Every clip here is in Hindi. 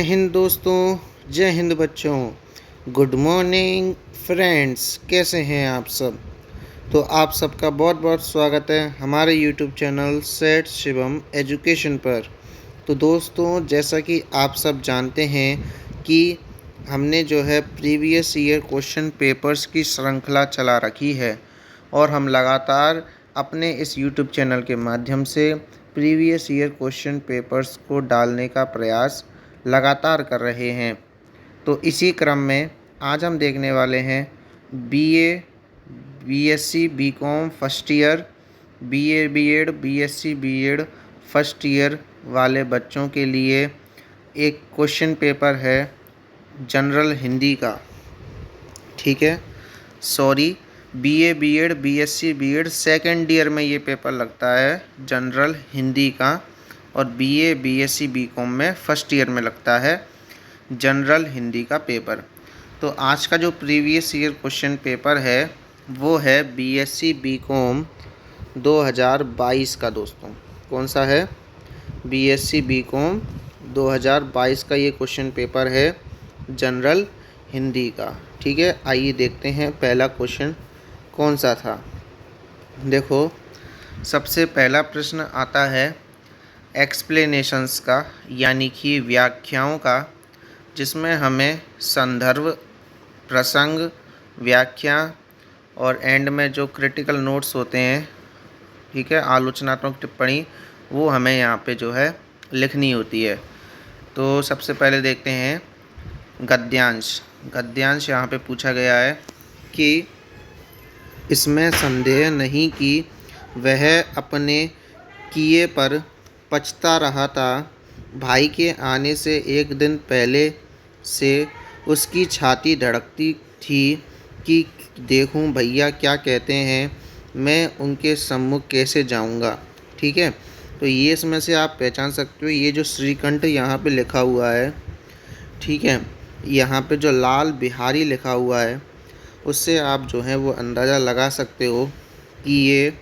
जय हिंद दोस्तों, जय हिंद बच्चों। गुड मॉर्निंग फ्रेंड्स, कैसे हैं आप सब। तो आप सबका बहुत बहुत स्वागत है हमारे यूट्यूब चैनल सेठ शिवम एजुकेशन पर। तो दोस्तों, जैसा कि आप सब जानते हैं कि हमने जो है प्रीवियस ईयर क्वेश्चन पेपर्स की श्रृंखला चला रखी है और हम लगातार अपने इस यूट्यूब चैनल के माध्यम से प्रीवियस ईयर क्वेश्चन पेपर्स को डालने का प्रयास लगातार कर रहे हैं। तो इसी क्रम में आज हम देखने वाले हैं BA, BSc, BCom first year, BA BEd, BSc BEd first year वाले बच्चों के लिए एक क्वेश्चन पेपर है जनरल हिंदी का। ठीक है, sorry, BA BEd, BSc BEd second year में ये पेपर लगता है जनरल हिंदी का, और बीए बीएससी बीकॉम में फर्स्ट ईयर में लगता है जनरल हिंदी का पेपर। तो आज का जो प्रीवियस ईयर क्वेश्चन पेपर है वो है बीएससी बीकॉम 2022 का दोस्तों। कौन सा है? बीएससी बीकॉम 2022 का ये क्वेश्चन पेपर है जनरल हिंदी का। ठीक है, आइए देखते हैं पहला क्वेश्चन कौन सा था। देखो, सबसे पहला प्रश्न आता है एक्सप्लेनेशंस का, यानी कि व्याख्याओं का, जिसमें हमें संदर्भ, प्रसंग, व्याख्या और एंड में जो क्रिटिकल नोट्स होते हैं, ठीक है, आलोचनात्मक टिप्पणी, वो हमें यहाँ पे जो है लिखनी होती है। तो सबसे पहले देखते हैं गद्यांश। गद्यांश यहाँ पे पूछा गया है कि इसमें संदेह नहीं कि वह अपने किए पर पछता रहा था। भाई के आने से एक दिन पहले से उसकी छाती धड़कती थी कि देखूं भैया क्या कहते हैं, मैं उनके सम्मुख कैसे जाऊंगा। ठीक है, तो ये इसमें से आप पहचान सकते हो, ये जो श्रीकंठ यहाँ पे लिखा हुआ है, ठीक है, यहाँ पे जो लाल बिहारी लिखा हुआ है, उससे आप जो है वो अंदाज़ा लगा सकते हो कि ये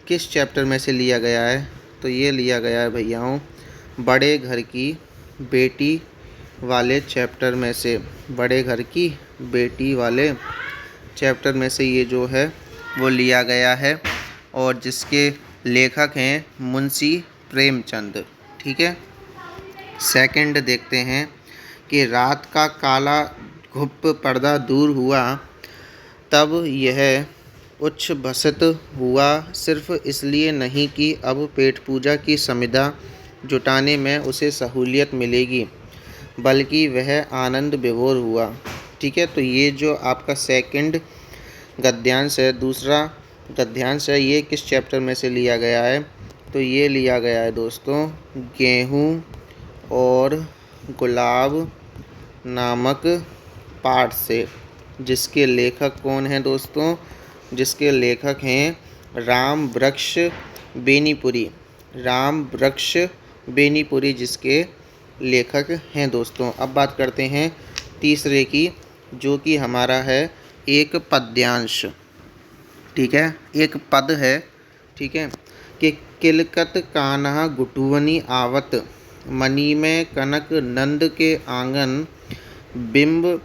किस चैप्टर में से लिया गया है। तो ये लिया गया है भैयाओं बड़े घर की बेटी वाले चैप्टर में से, बड़े घर की बेटी वाले चैप्टर में से ये जो है वो लिया गया है, और जिसके लेखक हैं मुंशी प्रेमचंद। ठीक है, सेकंड देखते हैं कि रात का काला घुप पर्दा दूर हुआ तब यह उच्छ्वसित हुआ, सिर्फ इसलिए नहीं कि अब पेट पूजा की समिधा जुटाने में उसे सहूलियत मिलेगी, बल्कि वह आनंद विभोर हुआ। ठीक है, तो ये जो आपका सेकंड गद्यांश है, दूसरा गद्यांश है, ये किस चैप्टर में से लिया गया है? तो ये लिया गया है दोस्तों गेहूँ और गुलाब नामक पाठ से। जिसके लेखक कौन हैं दोस्तों? जिसके लेखक हैं राम वृक्ष बेनीपुरी। राम वृक्ष बेनीपुरी जिसके लेखक हैं दोस्तों। अब बात करते हैं तीसरे की, जो कि हमारा है एक पद्यांश। ठीक है, एक पद है, ठीक है, कि किलकत कान्हा गुटुवनी आवत, मनी में कनक नंद के आंगन, बिंब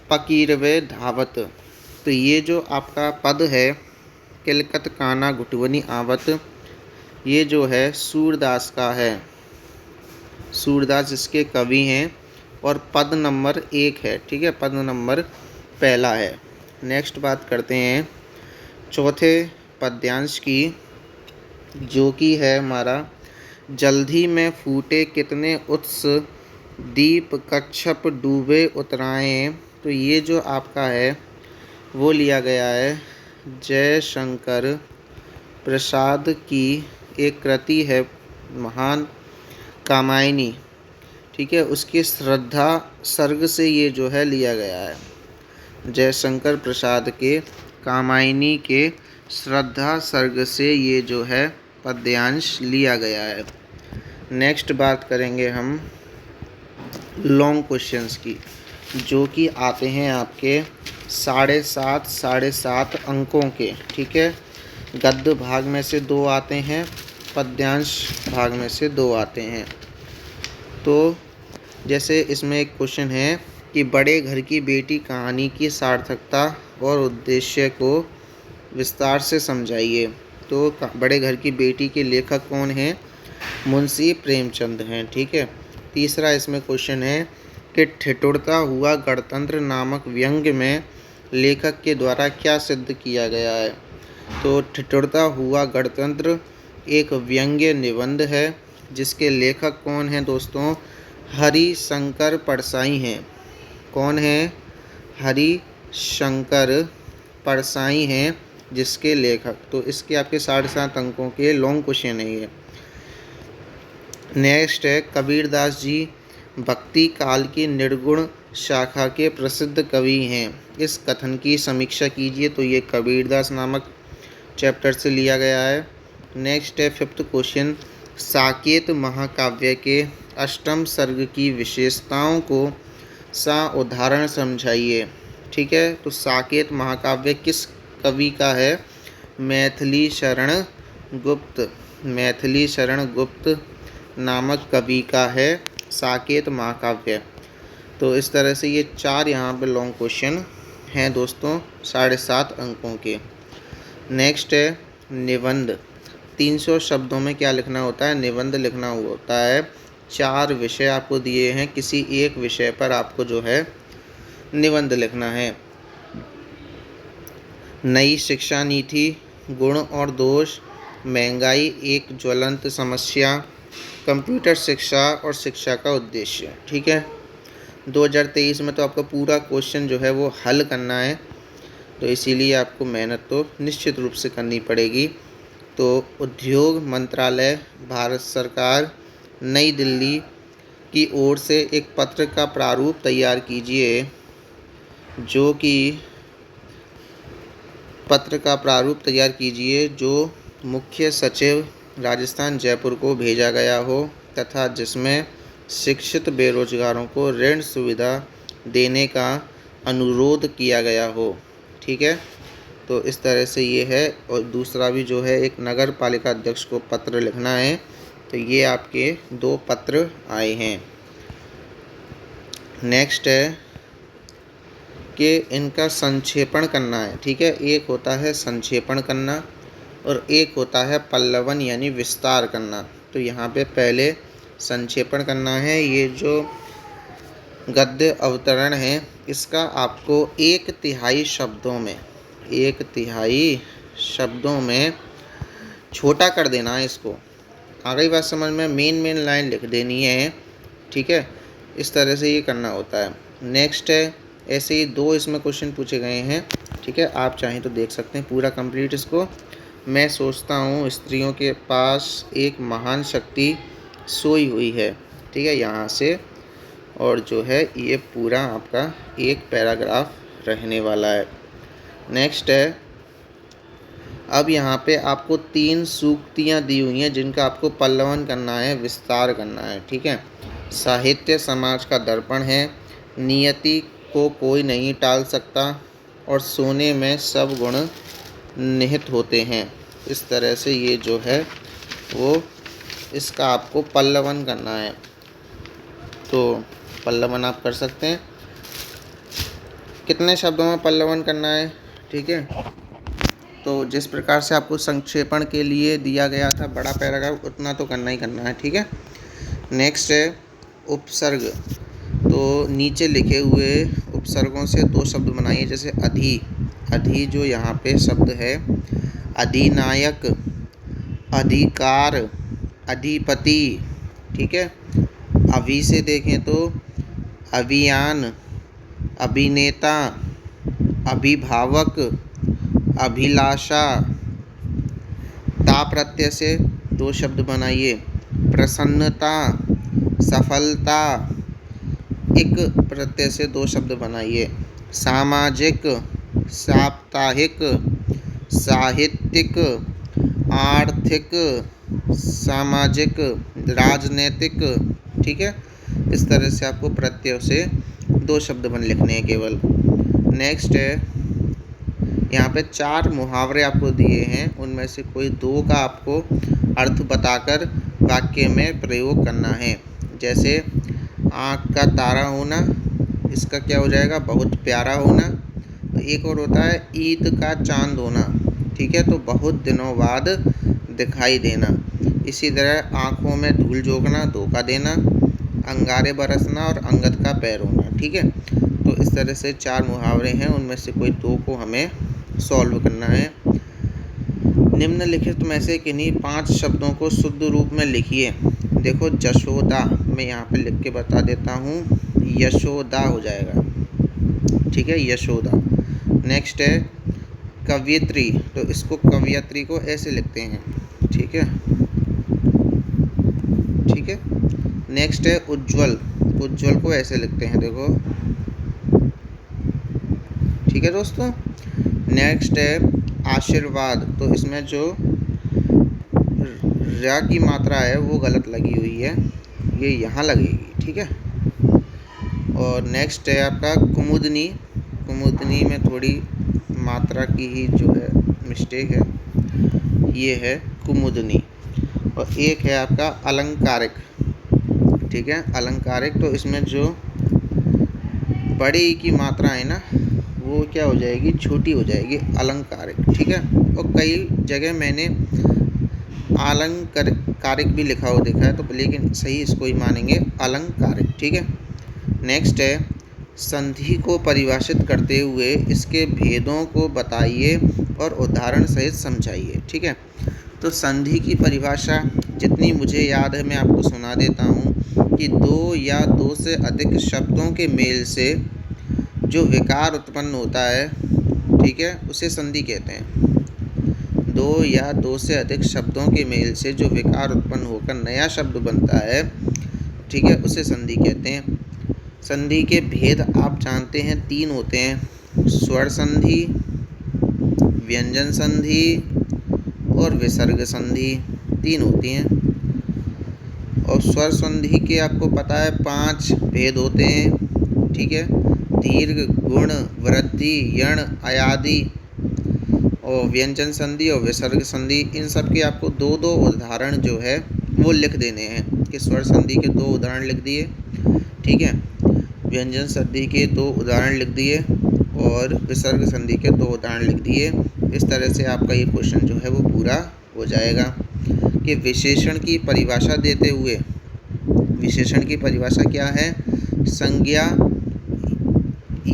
पकीरवे धावत। तो ये जो आपका पद है किलकत कान्हा गुटुवनी आवत, ये जो है सूरदास का है। सूरदास इसके कवि हैं और पद नंबर 1 है। ठीक है, पद नंबर पहला है। नेक्स्ट बात करते हैं चौथे पद्यांश की, जो कि है हमारा जल्दी में फूटे कितने उत्स, दीप कच्छप डूबे उतराएं। तो ये जो आपका है वो लिया गया है जयशंकर प्रसाद की एक कृति है महान कामायनी। ठीक है, उसकी श्रद्धा सर्ग से ये जो है लिया गया है। जयशंकर प्रसाद के कामायनी के श्रद्धा सर्ग से ये जो है पद्यांश लिया गया है। नेक्स्ट बात करेंगे हम लॉन्ग क्वेश्चंस की, जो कि आते हैं आपके 7.5 अंकों के। ठीक है, गद्य भाग में से 2 आते हैं, पद्यांश भाग में से 2 आते हैं। तो जैसे इसमें एक क्वेश्चन है कि बड़े घर की बेटी कहानी की सार्थकता और उद्देश्य को विस्तार से समझाइए। तो बड़े घर की बेटी के लेखक कौन हैं? मुंशी प्रेमचंद हैं। ठीक है। तीसरा इसमें क्वेश्चन है कि ठिठुरता हुआ गणतंत्र नामक व्यंग्य में लेखक के द्वारा क्या सिद्ध किया गया है? तो ठिठुरता हुआ गणतंत्र एक व्यंग्य निबंध है जिसके लेखक कौन हैं दोस्तों? हरिशंकर परसाई हैं। कौन है? हरिशंकर परसाई हैं जिसके लेखक। तो इसके आपके 7.5 अंकों के लॉन्ग क्वेश्चन है ये। नेक्स्ट है कबीरदास जी भक्ति काल की निर्गुण शाखा के प्रसिद्ध कवि हैं। इस कथन की समीक्षा कीजिए। तो ये कबीरदास नामक चैप्टर से लिया गया है। नेक्स्ट है 5th क्वेश्चन साकेत महाकाव्य के अष्टम सर्ग की विशेषताओं को उदाहरण समझाइए। ठीक है। तो साकेत महाकाव्य किस कवि का है? मैथिली शरण गुप्त नामक कवि का है साकेत महाकाव्य। तो इस तरह से ये 4 यहाँ पे लॉन्ग क्वेश्चन हैं दोस्तों 7.5 अंकों के। नेक्स्ट है निबंध। 300 शब्दों में क्या लिखना होता है? निबंध लिखना होता है। 4 विषय आपको दिए हैं, किसी एक विषय पर आपको जो है निबंध लिखना है। नई शिक्षा नीति, गुण और दोष, महंगाई एक ज्वलंत समस्या, कंप्यूटर शिक्षा और शिक्षा का उद्देश्य। ठीक है। 2023 में तो आपका पूरा क्वेश्चन जो है वो हल करना है, तो इसीलिए आपको मेहनत तो निश्चित रूप से करनी पड़ेगी। तो उद्योग मंत्रालय, भारत सरकार, नई दिल्ली की ओर से एक पत्र का प्रारूप तैयार कीजिए जो मुख्य सचिव राजस्थान जयपुर को भेजा गया हो तथा जिसमें शिक्षित बेरोजगारों को ऋण सुविधा देने का अनुरोध किया गया हो। ठीक है। तो इस तरह से ये है। और दूसरा भी जो है एक नगर पालिका अध्यक्ष को पत्र लिखना है। तो ये आपके 2 पत्र आए हैं। नेक्स्ट है कि इनका संक्षेपण करना है। ठीक है। एक होता है संक्षेपण करना और एक होता है पल्लवन यानी विस्तार करना। तो यहाँ पे पहले संक्षेपण करना है। ये जो गद्य अवतरण है इसका आपको 1/3 शब्दों में छोटा कर देना है। इसको आ गई बात समझ में? मेन लाइन लिख देनी है। ठीक है। इस तरह से ये करना होता है। नेक्स्ट है ऐसे ही 2 इसमें क्वेश्चन पूछे गए हैं। ठीक है। आप चाहें तो देख सकते हैं पूरा कंप्लीट इसको। मैं सोचता हूँ स्त्रियों के पास एक महान शक्ति सोई हुई है। ठीक है। यहाँ से और जो है ये पूरा आपका एक पैराग्राफ रहने वाला है। नेक्स्ट है अब यहाँ पे आपको 3 सूक्तियाँ दी हुई हैं जिनका आपको पल्लवन करना है, विस्तार करना है। ठीक है। साहित्य समाज का दर्पण है, नियति को कोई नहीं टाल सकता और सोने में सब गुण निहित होते हैं। इस तरह से ये जो है वो इसका आपको पल्लवन करना है। तो पल्लवन आप कर सकते हैं। कितने शब्दों में पल्लवन करना है? ठीक है। तो जिस प्रकार से आपको संक्षेपण के लिए दिया गया था बड़ा पैराग्राफ, उतना तो करना ही करना है। ठीक है। नेक्स्ट है उपसर्ग। तो नीचे लिखे हुए उपसर्गों से 2 शब्द बनाइए। जैसे अधि जो यहाँ पे शब्द है, अधिनायक, अधिकार, अधिपति। ठीक है। अभी से देखें तो अभियान, अभिनेता, अभिभावक, अभिलाषा। ता प्रत्यय से 2 शब्द बनाइए। प्रसन्नता, सफलता। इक प्रत्यय से 2 शब्द बनाइए। सामाजिक, साप्ताहिक, साहित्यिक, आर्थिक, सामाजिक, राजनैतिक। ठीक है। इस तरह से आपको प्रत्ययों से 2 शब्द बन लिखने हैं केवल। नेक्स्ट है यहाँ पे 4 मुहावरे आपको दिए हैं, उनमें से कोई 2 का आपको अर्थ बताकर वाक्य में प्रयोग करना है। जैसे आँख का तारा होना, इसका क्या हो जाएगा, बहुत प्यारा होना। तो एक और होता है ईद का चाँद होना, ठीक है, तो बहुत दिनों बाद दिखाई देना। इसी तरह आँखों में धूल झोंकना, धोखा देना, अंगारे बरसना और अंगद का पैर होना, ठीक है। तो इस तरह से 4 मुहावरे हैं, उनमें से कोई 2 को हमें सॉल्व करना है। निम्नलिखित में से किन्हीं 5 शब्दों को शुद्ध रूप में लिखिए। देखो जशोदा, मैं यहाँ पे लिख के बता देता हूँ, यशोदा हो जाएगा, ठीक है, यशोदा। नेक्स्ट है कवयित्री, तो इसको कवयित्री को ऐसे लिखते हैं, ठीक है, ठीक है। नेक्स्ट है उज्ज्वल, उज्ज्वल को ऐसे लिखते हैं, देखो, ठीक है दोस्तों। नेक्स्ट है आशीर्वाद, तो इसमें जो र की मात्रा है वो गलत लगी हुई है, ये यहाँ लगेगी, ठीक है। और नेक्स्ट है आपका कुमुदनी, कुमुदनी में थोड़ी मात्रा की ही जो है मिस्टेक है, ये है कुमुदनी। और एक है आपका अलंकारिक, ठीक है, अलंकारिक, तो इसमें जो बड़ी की मात्रा है ना वो क्या हो जाएगी, छोटी हो जाएगी, अलंकारिक, ठीक है। और कई जगह मैंने अलंकारिक भी लिखा हो देखा है, तो लेकिन सही इसको ही मानेंगे, अलंकारिक, ठीक है। नेक्स्ट है संधि को परिभाषित करते हुए इसके भेदों को बताइए और उदाहरण सहित समझाइए, ठीक है। तो संधि की परिभाषा जितनी मुझे याद है मैं आपको सुना देता हूँ कि 2 या 2 से अधिक शब्दों के मेल से जो विकार उत्पन्न होता है, ठीक है, उसे संधि कहते हैं। 2 या 2 से अधिक शब्दों के मेल से जो विकार उत्पन्न होकर नया शब्द बनता है, ठीक है, उसे संधि कहते हैं। संधि के भेद आप जानते हैं 3 होते हैं, स्वर संधि, व्यंजन संधि और विसर्ग संधि, 3 होती हैं। और स्वर संधि के आपको पता है 5 भेद होते हैं, ठीक है, दीर्घ, गुण, वृद्धि, यण, अयादि। और व्यंजन संधि और विसर्ग संधि, इन सब के आपको 2-2 उदाहरण जो है वो लिख देने हैं कि स्वर संधि के 2 उदाहरण लिख दिए, ठीक है, व्यंजन संधि के 2 उदाहरण लिख दिए और विसर्ग संधि के 2 उदाहरण लिख दिए। इस तरह से आपका ये क्वेश्चन जो है वो पूरा हो जाएगा। कि विशेषण की परिभाषा देते हुए, विशेषण की परिभाषा क्या है, संज्ञा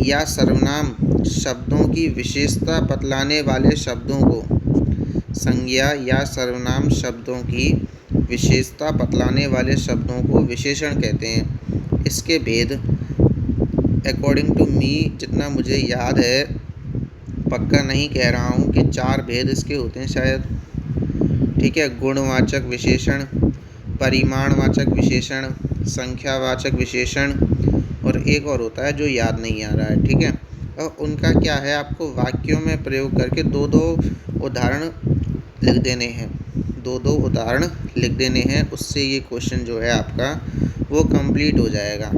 या सर्वनाम शब्दों की विशेषता बतलाने वाले शब्दों को, संज्ञा या सर्वनाम शब्दों की विशेषता बतलाने वाले शब्दों को विशेषण कहते हैं। इसके भेद अकॉर्डिंग टू मी, जितना मुझे याद है, पक्का नहीं कह रहा हूँ, कि 4 भेद इसके होते हैं शायद, ठीक है। गुणवाचक विशेषण, परिमाणवाचक विशेषण, संख्यावाचक विशेषण और एक और होता है जो याद नहीं आ रहा है, ठीक है। और उनका क्या है, आपको वाक्यों में प्रयोग करके 2-2 उदाहरण लिख देने हैं, 2-2 उदाहरण लिख देने हैं, उससे ये क्वेश्चन जो है आपका वो कंप्लीट हो जाएगा।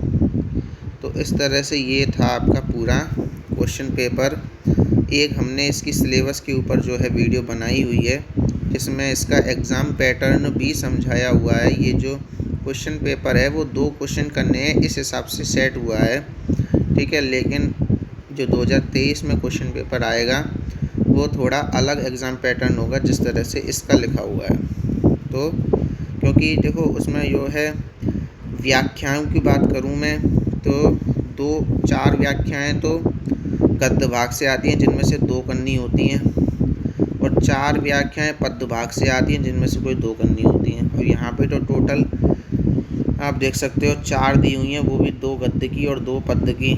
तो इस तरह से ये था आपका पूरा क्वेश्चन पेपर। एक हमने इसकी सिलेबस के ऊपर जो है वीडियो बनाई हुई है, इसमें इसका एग्ज़ाम पैटर्न भी समझाया हुआ है। ये जो क्वेश्चन पेपर है वो 2 क्वेश्चन करने हैं, इस हिसाब से सेट हुआ है, ठीक है। लेकिन जो 2023 में क्वेश्चन पेपर आएगा वो थोड़ा अलग एग्ज़ाम पैटर्न होगा, जिस तरह से इसका लिखा हुआ है। तो क्योंकि देखो उसमें जो है व्याख्याओं की बात करूँ मैं, तो 2-4 व्याख्याएँ तो गद्य भाग से आती हैं, जिनमें से 2 करनी होती हैं, और 4 व्याख्याएँ पद्य भाग से आती हैं, जिनमें से कोई 2 करनी होती हैं। और यहाँ पे तो टोटल आप देख सकते हो 4 दी हुई हैं, वो भी 2 गद्य की और 2 पद्य की,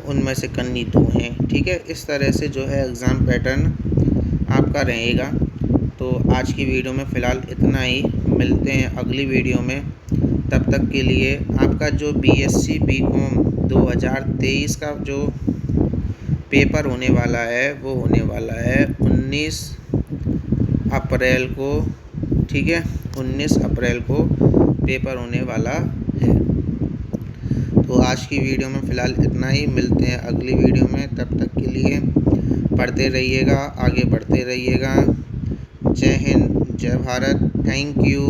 उनमें से करनी 2 हैं, ठीक है। इस तरह से जो है एग्ज़ाम पैटर्न आपका रहेगा। तो आज की वीडियो में फ़िलहाल इतना ही, मिलते हैं अगली वीडियो में। तब तक के लिए आपका जो BSc BCom 2023 का जो पेपर होने वाला है वो होने वाला है 19 अप्रैल को, ठीक है, 19 अप्रैल को पेपर होने वाला है। तो आज की वीडियो में फ़िलहाल इतना ही, मिलते हैं अगली वीडियो में। तब तक के लिए पढ़ते रहिएगा, आगे बढ़ते रहिएगा। जय हिंद, जय भारत, थैंक यू।